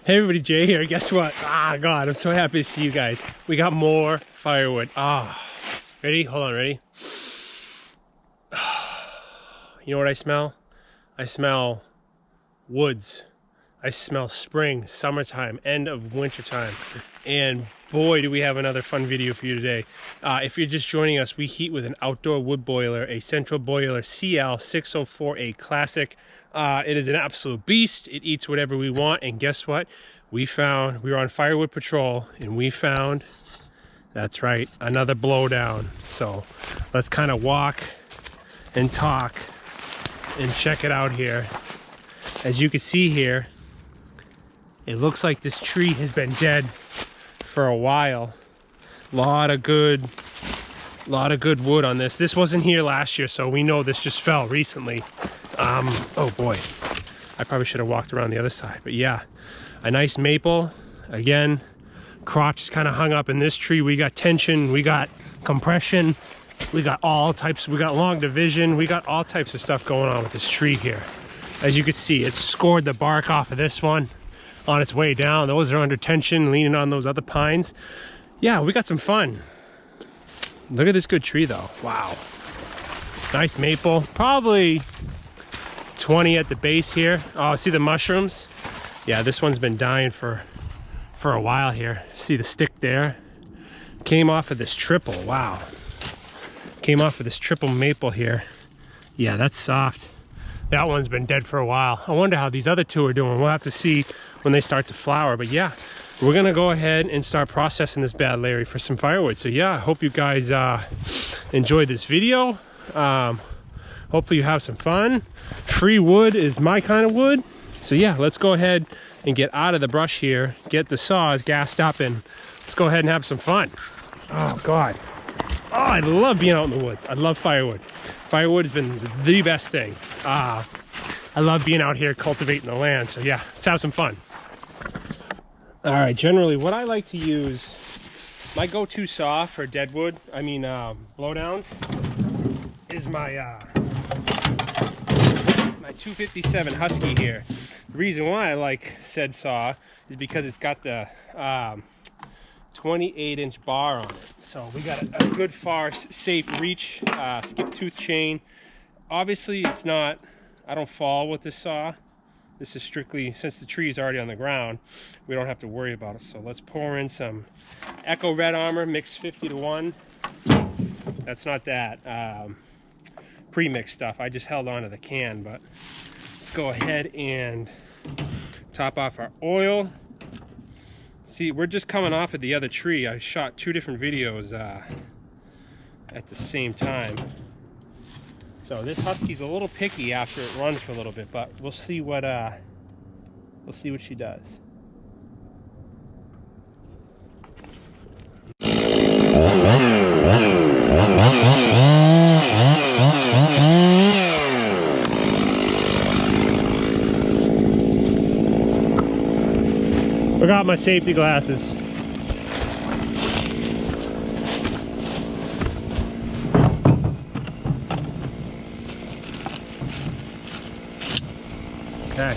Hey everybody, Jay here. Guess what? Ah, God, I'm so happy to see you guys. We got more firewood. Ah, ready? Hold on, ready? You know what I smell? I smell woods. I smell spring, summertime, end of winter time. And boy, do we have another fun video for you today. If you're just joining us, we heat with an outdoor wood boiler, a central boiler CL604A Classic. It is an absolute beast. It eats whatever we want. And guess what? We were on firewood patrol and we found, that's right, another blowdown. So let's kind of walk and talk and check it out here. As you can see here, it looks like this tree has been dead for a while. Lot of good wood on this. This wasn't here last year, so we know this just fell recently. Oh boy, I probably should have walked around the other side, but yeah, a nice maple. Again, crotch is kind of hung up in this tree. We got tension, we got compression, we got all types, we got long division, we got all types of stuff going on with this tree here. As you can see, it scored the bark off of this one on its way down. Those are under tension, leaning on those other pines. Yeah, we got some fun. Look at this good tree though. Wow. Nice maple. Probably 20 at the base here. Oh, see the mushrooms? Yeah, this one's been dying for a while here. See the stick there? Came off of this triple. Wow. Came off of this triple maple here. Yeah, that's soft. That one's been dead for a while. I wonder how these other two are doing. We'll have to see when they start to flower. But yeah, we're gonna go ahead and start processing this bad Larry for some firewood. So yeah, I hope you guys enjoyed this video. Hopefully you have some fun. Free wood is my kind of wood. So yeah, let's go ahead and get out of the brush here, get the saws gassed up, and let's go ahead and have some fun. Oh God. Oh, I love being out in the woods. I love firewood. Firewood has been the best thing. I love being out here cultivating the land. So yeah, let's have some fun. All right, generally what I like to use, my go-to saw for deadwood, blowdowns, is my 257 Husky here. The reason why I like said saw is because it's got the 28-inch bar on it. So we got a good far safe reach, skip tooth chain. Obviously it's not, I don't fall with this saw. This is strictly, since the tree is already on the ground, we don't have to worry about it. So let's pour in some Echo Red Armor mixed 50-to-1. That's not that pre-mixed stuff. I just held on to the can, but let's go ahead and top off our oil. See, we're just coming off of the other tree. I shot 2 different videos at the same time. So this Husky's a little picky after it runs for a little bit, but we'll see what she does. Forgot my safety glasses. Okay.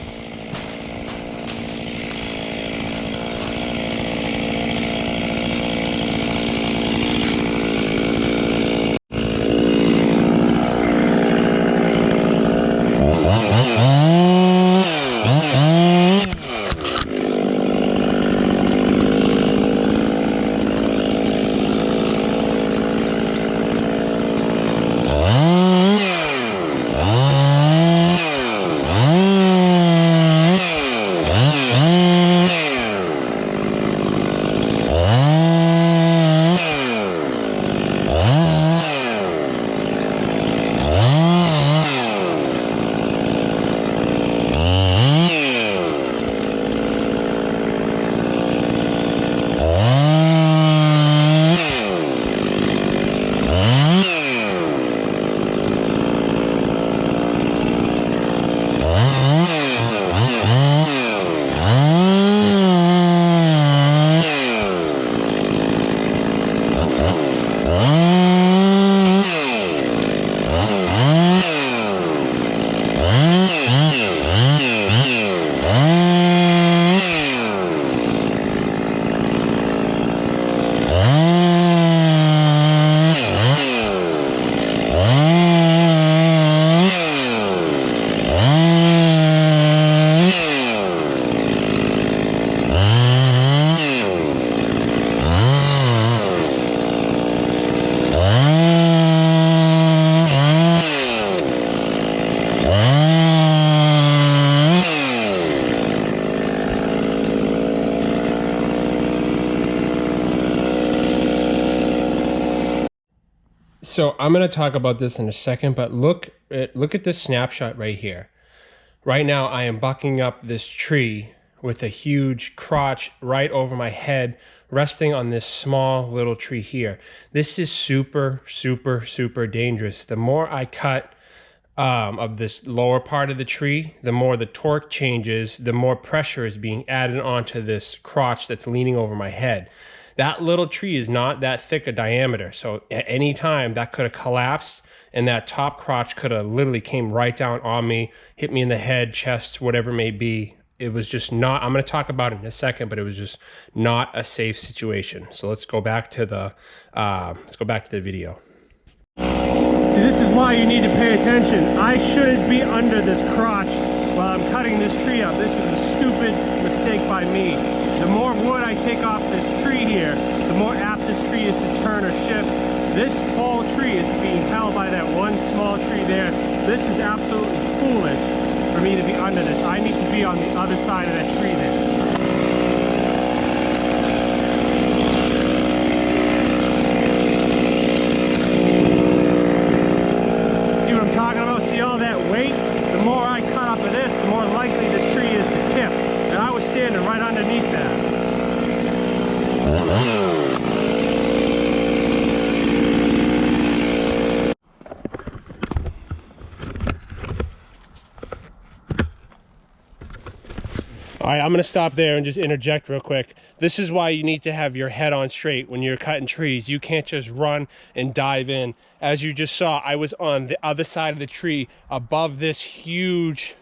So I'm going to talk about this in a second, but look at this snapshot right here. Right now I am bucking up this tree with a huge crotch right over my head, resting on this small little tree here. This is super, super, super dangerous. The more I cut of this lower part of the tree, the more the torque changes, the more pressure is being added onto this crotch that's leaning over my head. That little tree is not that thick a diameter, so at any time that could have collapsed and that top crotch could have literally came right down on me, hit me in the head, chest, whatever it may be. It was just not, I'm going to talk about it in a second, but it was just not a safe situation. So let's go back to the video. See, this is why you need to pay attention. I shouldn't be under this crotch while I'm cutting this tree up. This is a stupid mistake by me. The more wood I take off this tree here, the more apt this tree is to turn or shift. This whole tree is being held by that one small tree there. This is absolutely foolish for me to be under this. I need to be on the other side of that tree there. Right underneath that. All right, I'm going to stop there and just interject real quick. This is why you need to have your head on straight when you're cutting trees. You can't just run and dive in. As you just saw, I was on the other side of the tree above this huge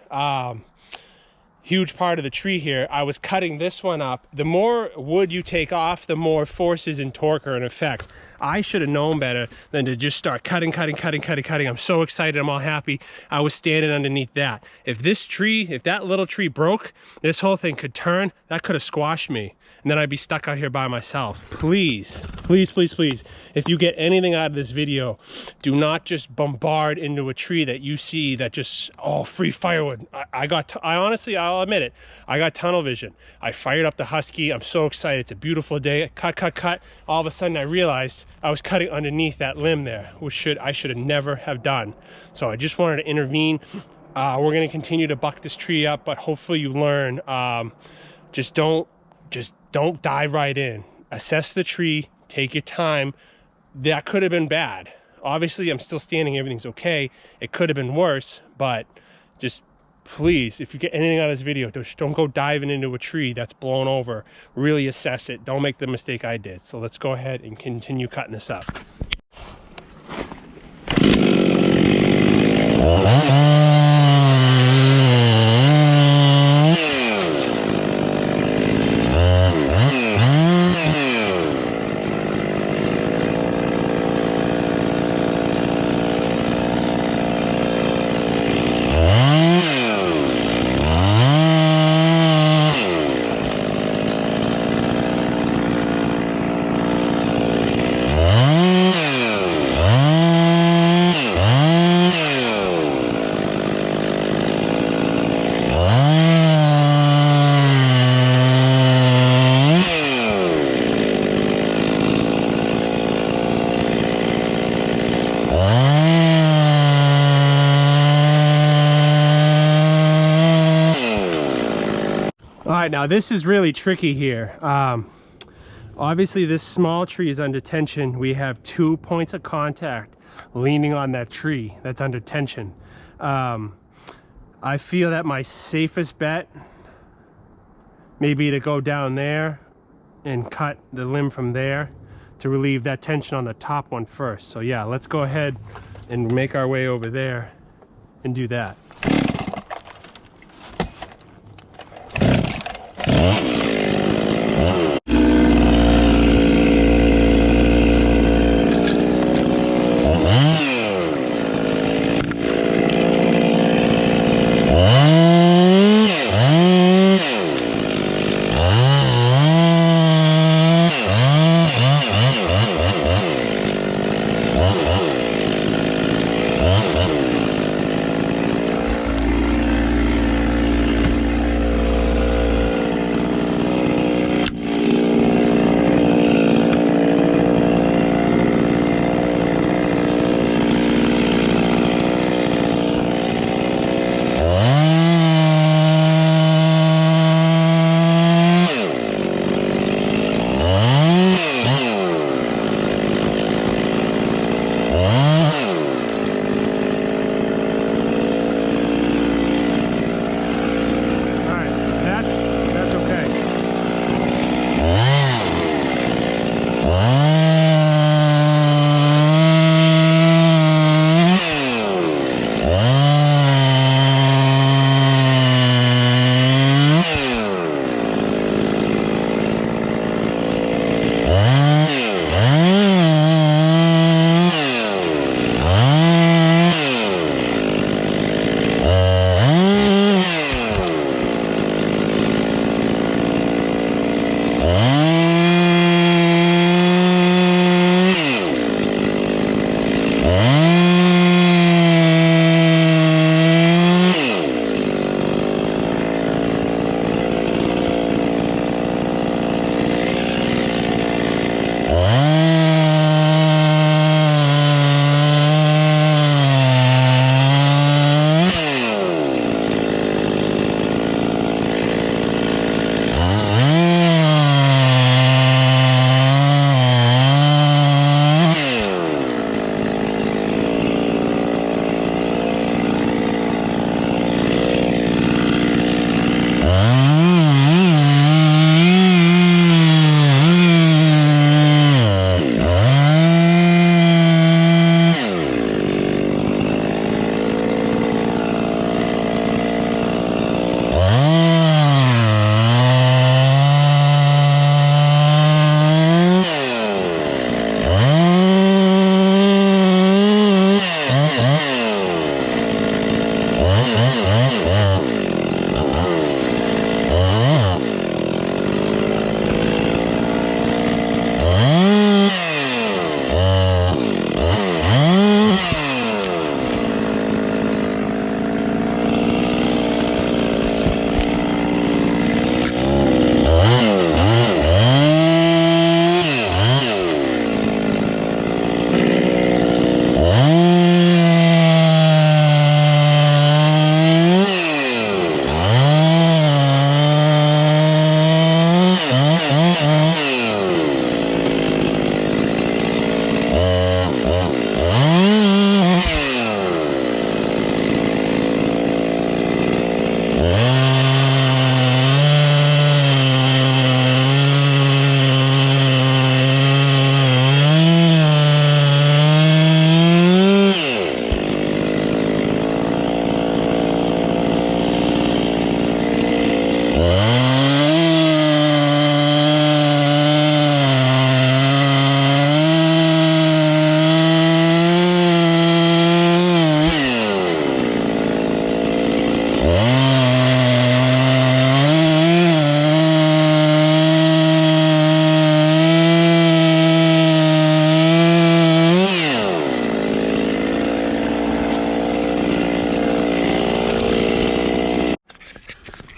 part of the tree here. I was cutting this one up. The more wood you take off, the more forces and torque are in effect. I should have known better than to just start cutting. I'm so excited, I'm all happy. I was standing underneath that. If that little tree broke, this whole thing could turn. That could have squashed me, and then I'd be stuck out here by myself. Please, please, please, please, if you get anything out of this video, do not just bombard into a tree that you see that just, oh, free firewood. I honestly, I'll admit it, I got tunnel vision. I fired up the Husky. I'm so excited. It's a beautiful day. Cut. All of a sudden I realized I was cutting underneath that limb there, which I should have never have done. So I just wanted to intervene. We're going to continue to buck this tree up, but hopefully you learn, just don't dive right in. Assess the tree, take your time. That could have been bad. Obviously, I'm still standing, everything's okay. It could have been worse, but just please, if you get anything out of this video, just don't go diving into a tree that's blown over. Really assess it. Don't make the mistake I did. So let's go ahead and continue cutting this up. All right, now this is really tricky here. Obviously this small tree is under tension. We have 2 points of contact leaning on that tree that's under tension. I feel that my safest bet may be to go down there and cut the limb from there to relieve that tension on the top one first. So yeah, let's go ahead and make our way over there and do that.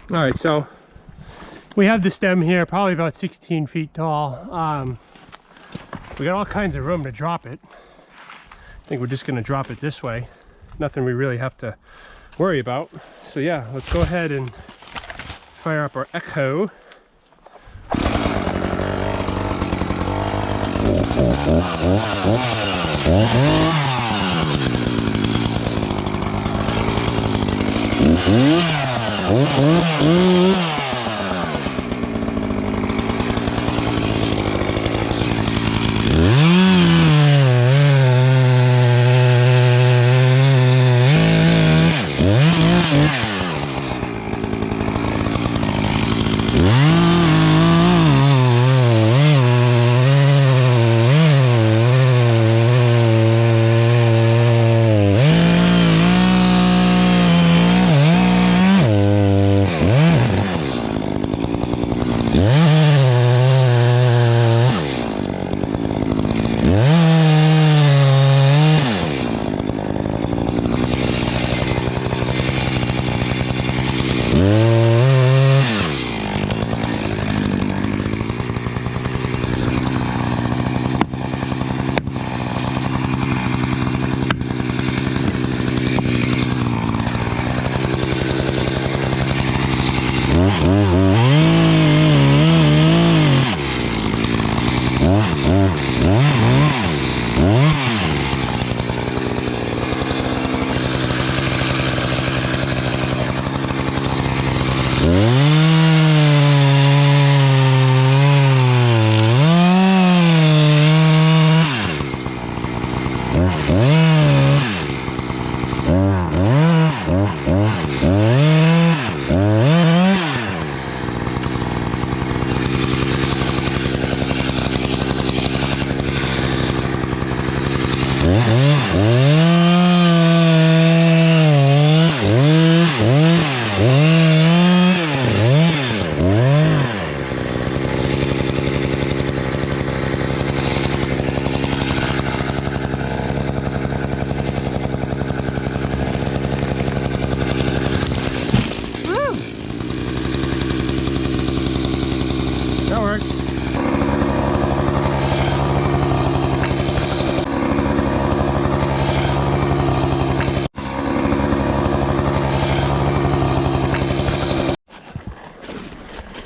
All right, so we have the stem here, probably about 16 feet tall. We got all kinds of room to drop it. I think we're just gonna drop it this way. Nothing we really have to worry about. So yeah, let's go ahead and fire up our echo.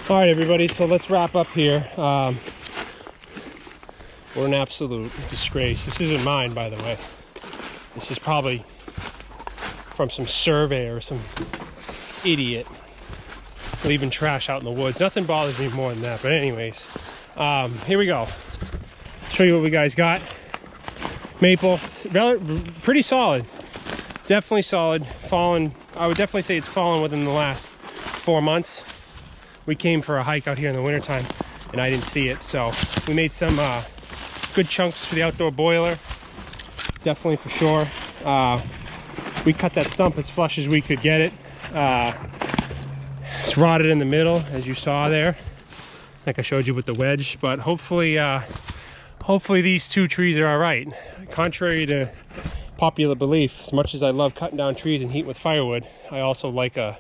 All right, everybody, so let's wrap up here. We're an absolute disgrace. This isn't mine, by the way. This is probably from some surveyor or some idiot leaving trash out in the woods. Nothing bothers me more than that, but anyways, here we go. Show you what we guys got. Maple, pretty solid. Definitely solid. Fallen, I would definitely say it's fallen within the last 4 months. We came for a hike out here in the wintertime and I didn't see it, so we made some good chunks for the outdoor boiler, definitely for sure. We cut that stump as flush as we could get it. It's rotted in the middle, as you saw there, like I showed you with the wedge. But hopefully these two trees are all right. Contrary to popular belief, as much as I love cutting down trees and heat with firewood, I also like a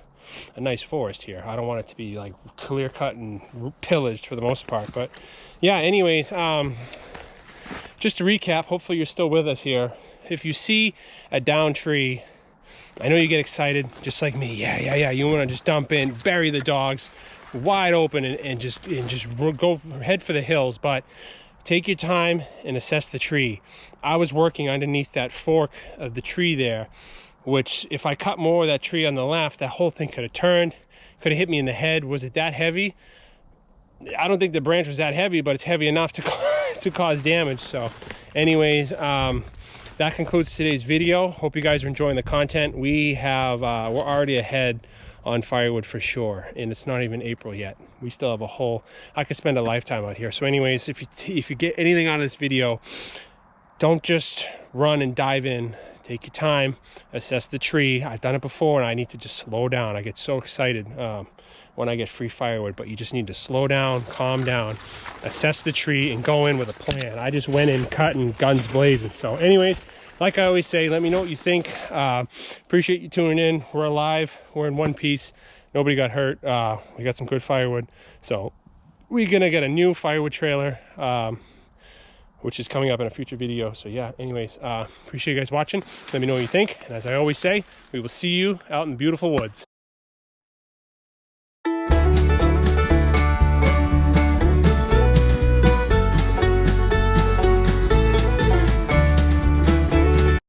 nice forest here. I don't want it to be like clear cut and pillaged for the most part. But yeah, anyways, just to recap, hopefully you're still with us here. If you see a down tree, I know you get excited just like me. Yeah, you want to just dump in, bury the dogs wide open, and just go head for the hills. But take your time and assess the tree. I was working underneath that fork of the tree there, which if I cut more of that tree on the left, that whole thing could have turned, could have hit me in the head. Was it that heavy? I don't think the branch was that heavy, but it's heavy enough to cause damage. So anyways, that concludes today's video. Hope you guys are enjoying the content. We're already ahead on firewood for sure, and it's not even April yet. We still have I could spend a lifetime out here. So anyways, if you get anything out of this video, don't just run and dive in. Take your time, assess the tree. I've done it before and I need to just slow down. I get so excited when I get free firewood, but you just need to slow down, calm down, assess the tree, and go in with a plan. I just went in cutting, guns blazing. So anyways, like I always say, let me know what you think. Appreciate you tuning in. We're alive. We're in one piece. Nobody got hurt. We got some good firewood. So we're going to get a new firewood trailer, which is coming up in a future video. So yeah, anyways, appreciate you guys watching. Let me know what you think. And as I always say, we will see you out in the beautiful woods.